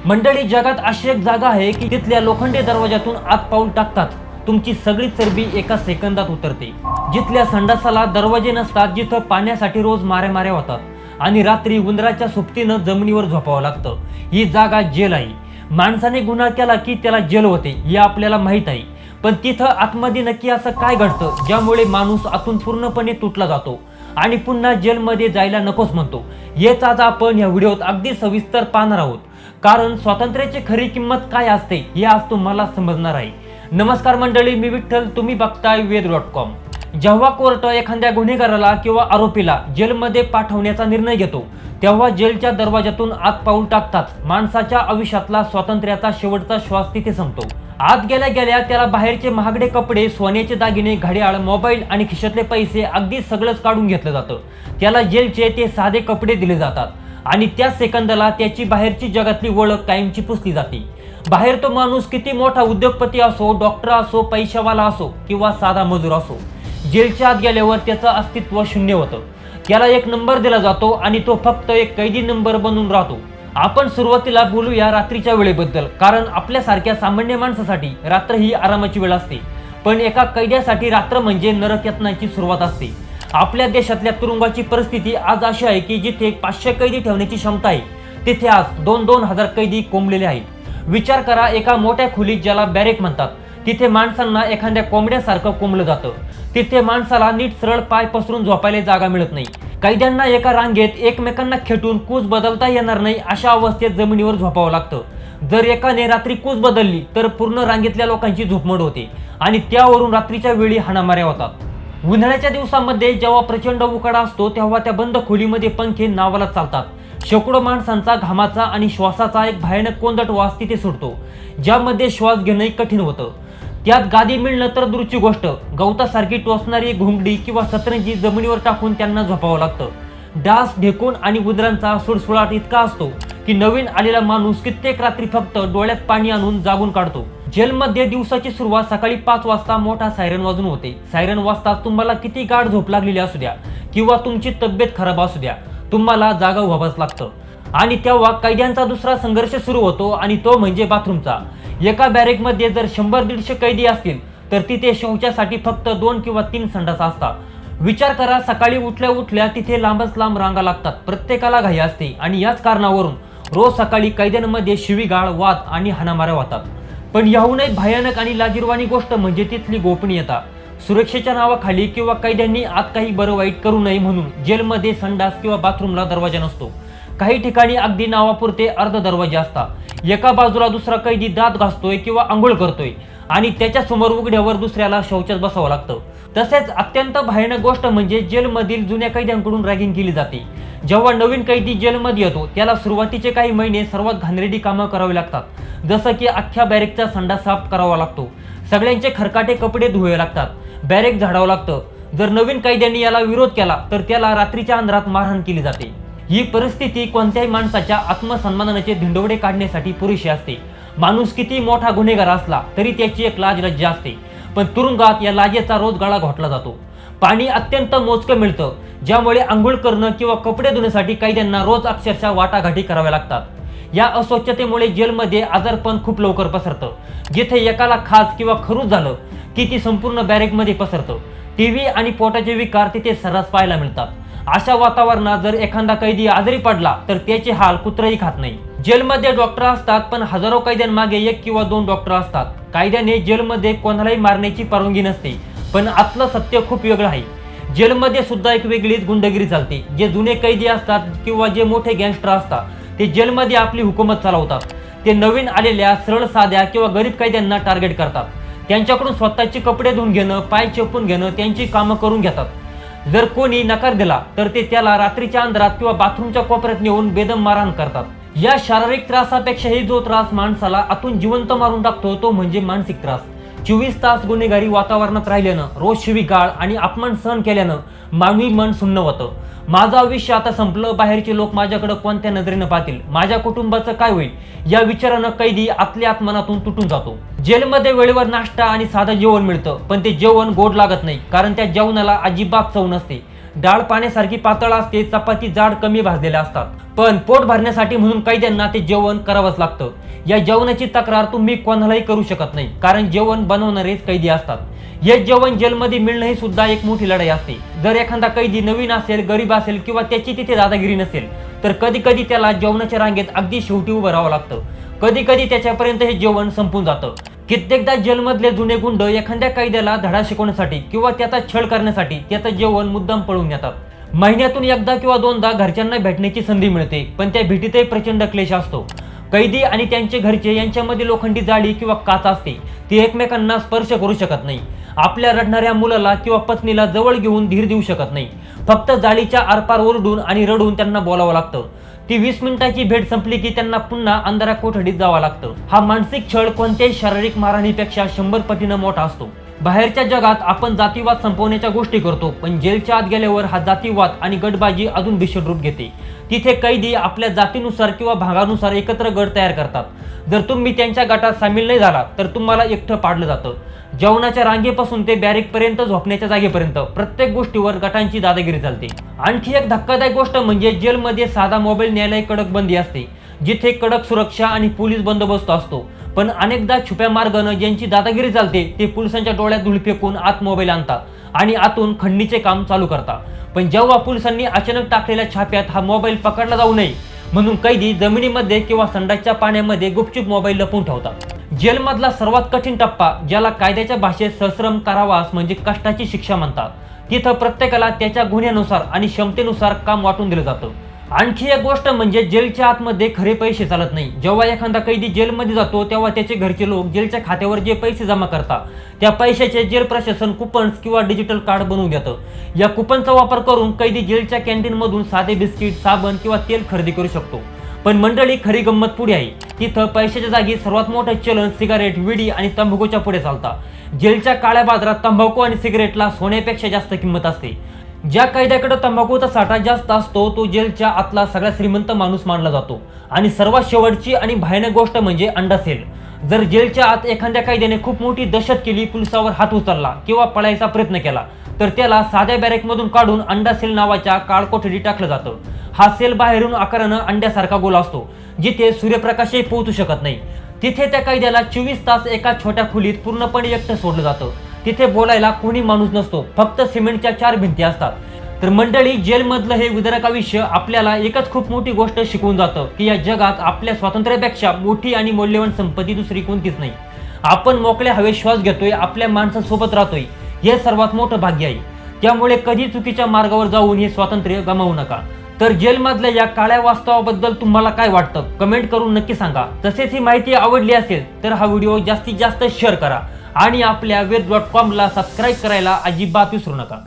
मंडळी, जगात अशी एक जागा आहे की तिथल्या लोखंडी दरवाजातून आत पाऊल टाकताच तुमची सगळी चरबी एका सेकंदात उतरते. जिथल्या संडासाला दरवाजे नसतात, जिथं पाण्यासाठी रोज माऱ्या होतात आणि रात्री उंदराच्या सोबतीनं जमिनीवर झोपावं लागतं, ही जागा जेल आहे. माणसाने गुन्हा केला की त्याला जेल होते हे आपल्याला माहीत आहे, पण तिथं आतमध्ये नक्की असं काय घडतं ज्यामुळे माणूस आतून पूर्णपणे तुटला जातो आणि पुन्हा जेलमध्ये जायला नकोच म्हणतो? हेच आज आपण या व्हिडिओत अगदी सविस्तर पाहणार आहोत, कारण स्वातंत्र्याची खरी किंमत काय असते हे आज तुम्हाला समजणार आहे. नमस्कार मंडळी, मी विठ्ठल, तुम्ही बघताय वेद.com. जेव्हा कोर्ट एखाद्या गुन्हेगाराला किंवा आरोपीला जेलमध्ये पाठवण्याचा निर्णय घेतो, तेव्हा जेलच्या दरवाजातून आत पाऊल टाकताच माणसाच्या आयुष्यातला स्वातंत्र्याचा शेवटचा श्वास तिथे संपतो. आत गेल्या गेल्या त्याला बाहेरचे महागडे कपडे, सोन्याचे दागिने, घड्याळ, मोबाईल आणि खिशातले पैसे अगदी सगळंच काढून घेतलं जातं. त्याला जेलचे ते साधे कपडे दिले जातात आणि त्या सेकंदाला त्याची बाहेरची जगातली ओळख कायमची पुसली जाते. बाहेर तो माणूस किती मोठा उद्योगपती असो, डॉक्टर असो, पैशावाला असो किंवा साधा मजूर असो, जेलच्या आत गेल्यावर त्याचं अस्तित्व शून्य होतं. त्याला एक नंबर दिला जातो आणि तो फक्त एक कैदी नंबर बनून राहतो. आपण सुरुवातीला बोलूया रात्रीच्या वेळेबद्दल, कारण आपल्यासारख्या सामान्य माणसासाठी रात्र ही आरामाची वेळ असते, पण एका कैद्यासाठी रात्र म्हणजे नरकयातनाची सुरुवात असते. आपल्या देशातल्या तुरुंगाची परिस्थिती आज अशी आहे की जिथे 500 कैदी ठेवण्याची क्षमता आहे, तिथे आज 2,000 कैदी कोंबलेले आहेत. विचार करा, एका मोठ्या खोलीत, ज्याला बॅरेक म्हणतात, तिथे माणसांना एखाद्या कोंबड्यासारखं कोंबलं जातं. तिथे माणसाला नीट सरळ पाय पसरून झोपायला जागा मिळत नाही. कैद्यांना एका रांगेत एकमेकांना खेटून कूच बदलता येणार नाही अशा अवस्थेत जमिनीवर झोपावं लागतं. जर एकाने रात्री कूच बदलली तर पूर्ण रांगेतल्या लोकांची झोपमोड होते आणि त्यावरून रात्रीच्या वेळी हाणामाऱ्या होतात. उन्हाळ्याच्या दिवसामध्ये जेव्हा प्रचंड उकाडा असतो, तेव्हा त्या बंद खोलीमध्ये पंखे नावाला चालतात. शेकडो माणसांचा घामाचा आणि श्वासाचा एक भयानक कोंदट वास तिथे सुटतो, ज्यामध्ये श्वास घेणंही कठीण होतं. त्यात गादी मिळणं तर दूरची गोष्ट, गवतासारखी टोचणारी घोंगडी किंवा सतरंजी जमिनीवर टाकून त्यांना झोपावं लागतं. डास, ढेकूण आणि उंदरांचा सुळसुळाट इतका असतो की नवीन आलेला माणूस कित्येक रात्री फक्त डोळ्यात पाणी आणून जागून काढतो. जेलमध्ये दिवसाची सुरुवात सकाळी 5 वाजता मोठा सायरन वाजून होते. सायरन वाजताच तुम्हाला किती गाढ झोप लागलेली असू द्या किंवा तुमची तब्येत खराब असू द्या, तुम्हाला जागा व्हावंच लागतं. आणि तेव्हा कैद्यांचा दुसरा संघर्ष सुरू होतो आणि तो म्हणजे बाथरूमचा. एका बॅरेकमध्ये जर 100-150 कैदी असतील तर तिथे शौचासाठी फक्त 2 किंवा 3 संडास असतात. विचार करा, सकाळी उठल्या उठल्या तिथे लांबच लांब रांगा लागतात. प्रत्येकाला घाई असते आणि याच कारणावरून रोज सकाळी कैद्यांमध्ये शिवीगाळ, वाद आणि हाणामाऱ्या होतात. पण याहून एक भयानक आणि लाजिरवाणी गोष्ट म्हणजे तिथली गोपनीयता. सुरक्षेच्या नावाखाली किंवा कैद्यांनी आत काही बरं वाईट करू नये म्हणून जेलमध्ये संडास किंवा बाथरूमला दरवाजा नसतो. काही ठिकाणी अगदी नावापुरते अर्ध दरवाजे असतात. एका बाजूला दुसरा कैदी दात घासतोय किंवा आंघोळ करतोय आणि त्याच्या समोर उघड्यावर दुसऱ्याला शौचात बसावं लागतं. तसेच अत्यंत भयानक गोष्ट म्हणजे जेलमधील जुन्या कैद्यांकडून रॅगिंग केली जाते. जेव्हा नवीन कैदी जेलमध्ये येतो, त्याला सुरुवातीचे काही महिने सर्वात घाणेरडी कामं करावी लागतात, जसं की अख्ख्या बॅरेकचा संडास साफ करावा लागतो, सगळ्यांचे खरकाटे कपडे धुवावे लागतात, बॅरेक झाडावं लागतं. जर नवीन कैद्यांनी याला विरोध केला तर त्याला रात्रीच्या अंधारात मारहाण केली जाते. ही परिस्थिती कोणत्याही माणसाच्या आत्मसन्मानाचे धिंडवडे काढण्यासाठी पुरेशी असते. माणूस किती मोठा गुन्हेगार असला तरी त्याची एक लाज लज्जा असते, पण तुरुंगात या लाजेचा रोज गळा घोटला जातो. पाणी अत्यंत मोजकं मिळतं, ज्यामुळे आंघोळ करणं किंवा कपडे धुण्यासाठी कैद्यांना रोज अक्षरशः वाटाघाटी कराव्या लागतात. या अस्वच्छतेमुळे जेलमध्ये आजारपण खूप लवकर पसरतं. जिथे एकाला खाज किंवा खरूज झालं की ती संपूर्ण बॅरेकमध्ये पसरतं. टीव्ही आणि पोटाचे विकार तिथे सर्रास पाहायला मिळतात. अशा वातावरणात जर एखादा कैदी आजारी पडला तर त्याचे हाल कुत्रही खात नाही. जेलमध्ये डॉक्टर असतात, पण हजारो कैद्यांमागे 1 किंवा 2 डॉक्टर असतात. कायद्याने जेलमध्ये कोणालाही मारण्याची परवानगी नसते, पण आतलं सत्य खूप वेगळं आहे. जेलमध्ये सुद्धा एक वेगळीच गुंडगिरी चालते. जे जुने कैदी असतात किंवा जे मोठे गँगस्टर असतात, ते जेलमध्ये आपली हुकूमत चालवतात. ते नवीन आलेल्या सरळ साध्या किंवा गरीब कैद्यांना टार्गेट करतात. त्यांच्याकडून स्वतःचे कपडे धुवून घेणं, पाय चेपून घेणं, त्यांची कामं करून घेतात. जर कोणी नकार दिला तर ते त्याला रात्रीच्या अंधारात किंवा बाथरूमच्या कोपऱ्यात नेऊन बेदम मारहाण करतात. या शारीरिक त्रासापेक्षाही जो त्रास माणसाला आतून जिवंत मारून टाकतो तो म्हणजे मानसिक त्रास. 24 तास गुन्हेगारी वातावरणात राहिल्यानं, रोज शिवीगाळ आणि अपमान सहन केल्यानं मानवी मन सुन्न होतं. माझं आयुष्य आता संपलं, बाहेरचे लोक माझ्याकडे कोणत्या नजरेनं पाहतील, माझ्या कुटुंबाचं काय होईल, या विचारानं कैदी आतल्या आत्मनातून तुटून जातो. जेलमध्ये वेळेवर नाश्ता आणि साधं जेवण मिळतं, पण ते जेवण गोड लागत नाही, कारण त्या जेवणाला अजिबात चव नसते. डाळ पाण्यासारखी पातळ असते, चपाती जाड कमी भाजलेल्या असतात, पण पोट भरण्यासाठी म्हणून कैद्यांना ते जेवण करावंच लागतं. या जेवणाची तक्रार तुम्ही कोणालाही करू शकत नाही, कारण जेवण बनवणारेच कैदी असतात. हे जेवण जेलमध्ये मिळणं ही सुद्धा एक मोठी लढाई असते. जर एखादा कैदी नवीन असेल, गरीब असेल किंवा त्याची तिथे दादागिरी नसेल, तर कधी कधी त्याला जेवणाच्या रांगेत अगदी शेवटी उभं राहावं लागतं. कधी कधी त्याच्यापर्यंत हे जेवण संपून जातं. कित्येकदा जेलमधले जुने गुंड एखाद्या कैद्याला धडा शिकवण्यासाठी किंवा त्याचा छळ करण्यासाठी त्याचं जेवण मुद्दाम पळवून नेतात. महिन्यातून एकदा किंवा दोनदा घरच्यांना भेटण्याची संधी मिळते, पण त्या भेटीतही प्रचंड क्लेश असतो. कैदी आणि त्यांचे घरचे यांच्यामध्ये लोखंडी जाळी किंवा काच असते, ती एकमेकांना स्पर्श करू शकत नाही. आपल्या रडणाऱ्या मुलाला किंवा पत्नीला जवळ घेऊन धीर देऊ शकत नाही. फक्त जाळीच्या आरपार ओरडून आणि रडून त्यांना बोलावं लागतं. ती 20 मिनिटाची भेट संपली की त्यांना पुन्हा अंधारा कोठडीत जावं लागतं. हा मानसिक छळ कोणत्याही शारीरिक मारहाणीपेक्षा 100 पटीनं मोठा असतो. बाहेरच्या जगात आपण जातीवाद संपवण्याच्या गोष्टी करतो, पण जेलच्या आत गेल्यावर हा जातीवाद आणि गटबाजी अजून भीषण रूप घेते. तिथे कैदी आपल्या जातीनुसार किंवा भागानुसार एकत्र गट तयार करतात. जर तुम्ही त्यांच्या गटात सामील नाही झाला तर तुम्हाला एकटं पाडलं जातं. जेवणाच्या रांगेपासून ते बॅरेकपर्यंत, झोपण्याच्या जागेपर्यंत प्रत्येक गोष्टीवर गटांची दादागिरी चालते. आणखी एक धक्कादायक गोष्ट म्हणजे जेलमध्ये साधा मोबाईल न्यायला कडक बंदी असते, जिथे कडक सुरक्षा आणि पोलीस बंदोबस्त असतो. पण अनेकदा छुप्या मार्गानं ज्यांची दादागिरी चालते ते पोलिसांच्या डोळ्यात धूळ फेकून आत मोबाईल आणतात आणि आतून खंडणीचे काम चालू करतात. पण जेव्हा पोलिसांनी अचानक टाकलेल्या छाप्यात हा मोबाईल पकडला जाऊ नये म्हणून कैदी जमिनीमध्ये किंवा संडासच्या पाण्यामध्ये गुपचूप मोबाईल लपवून ठेवतात. जेलमधला सर्वात कठीण टप्पा, ज्याला कायद्याच्या भाषेत सश्रम कारावास म्हणजे कष्टाची शिक्षा म्हणतात, तिथं प्रत्येकाला त्याच्या गुन्ह्यानुसार आणि क्षमतेनुसार काम वाटून दिलं जातं. आणखी एक गोष्ट म्हणजे जेलच्या आतमध्ये खरे पैसे चालत नाही. जेव्हा एखादा कैदी जेलमध्ये जातो तेव्हा त्याचे घरचे लोक जेलच्या खात्यावर जे पैसे जमा करतात त्या पैशाचे जेल प्रशासन कुपन्स किंवा डिजिटल कार्ड बनवून देतं. या कुपनचा वापर करून कैदी जेलच्या कॅन्टीनमधून साधे बिस्किट, साबण किंवा तेल खरेदी करू शकतो. पण मंडळी, खरी गंमत पुढे आहे. तिथं पैशाच्या जागी सर्वात मोठं चलन सिगारेट, विडी आणि तंबाखूच्या पुढे चालतात. जेलच्या काळ्या बाजारात तंबाखू आणि सिगारेटला सोन्यापेक्षा जास्त किंमत असते. ज्या कैद्याकडे तंबाखूचा साठा जास्त असतो तो जेलच्या आतला सगळ्यात श्रीमंत माणूस मानला जातो. आणि सर्वात शेवटची आणि भयानक गोष्ट म्हणजे अंडा सेल. जर जेलच्या आत एखाद्या कैद्याने खूप मोठी दहशत केली, पोलिसावर हात उचलला किंवा पळायचा प्रयत्न केला तर त्याला साध्या बॅरेकमधून काढून अंडा सेल नावाच्या काळकोठडीत टाकलं जातं. हा सेल बाहेरून आकारानं अंड्यासारखा गोल असतो, जिथे सूर्यप्रकाशही पोहोचू शकत नाही. तिथे त्या कैद्याला 24 तास एका छोट्या खोलीत पूर्णपणे एकटं सोडलं जातं. तिथे बोलायला कोणी माणूस नसतो, फक्त सिमेंटच्या 4 भिंती असतात. तर मंडळी, जेलमधलं हे विदारक आयुष्य आपल्याला एकच खूप मोठी गोष्ट शिकवून जातं की या जगात आपल्या स्वातंत्र्यापेक्षा मोठी आणि मौल्यवान संपत्ती दुसरी कोणतीच नाही. आपण मोकळ्या हवेत श्वास घेतोय, आपल्या माणसासोबत राहतोय, हे सर्वात मोठं भाग्य आहे. त्यामुळे कधी चुकीच्या मार्गावर जाऊन हे स्वातंत्र्य गमावू नका. तर जेलमधल्या या काळ्या वास्तवाबद्दल तुम्हाला काय वाटतं कमेंट करून नक्की सांगा. तसेच ही माहिती आवडली असेल तर हा व्हिडिओ जास्तीत जास्त शेअर करा आणि आपल्या वेद.com ला सबस्क्राईब करायला अजिबात विसरू नका.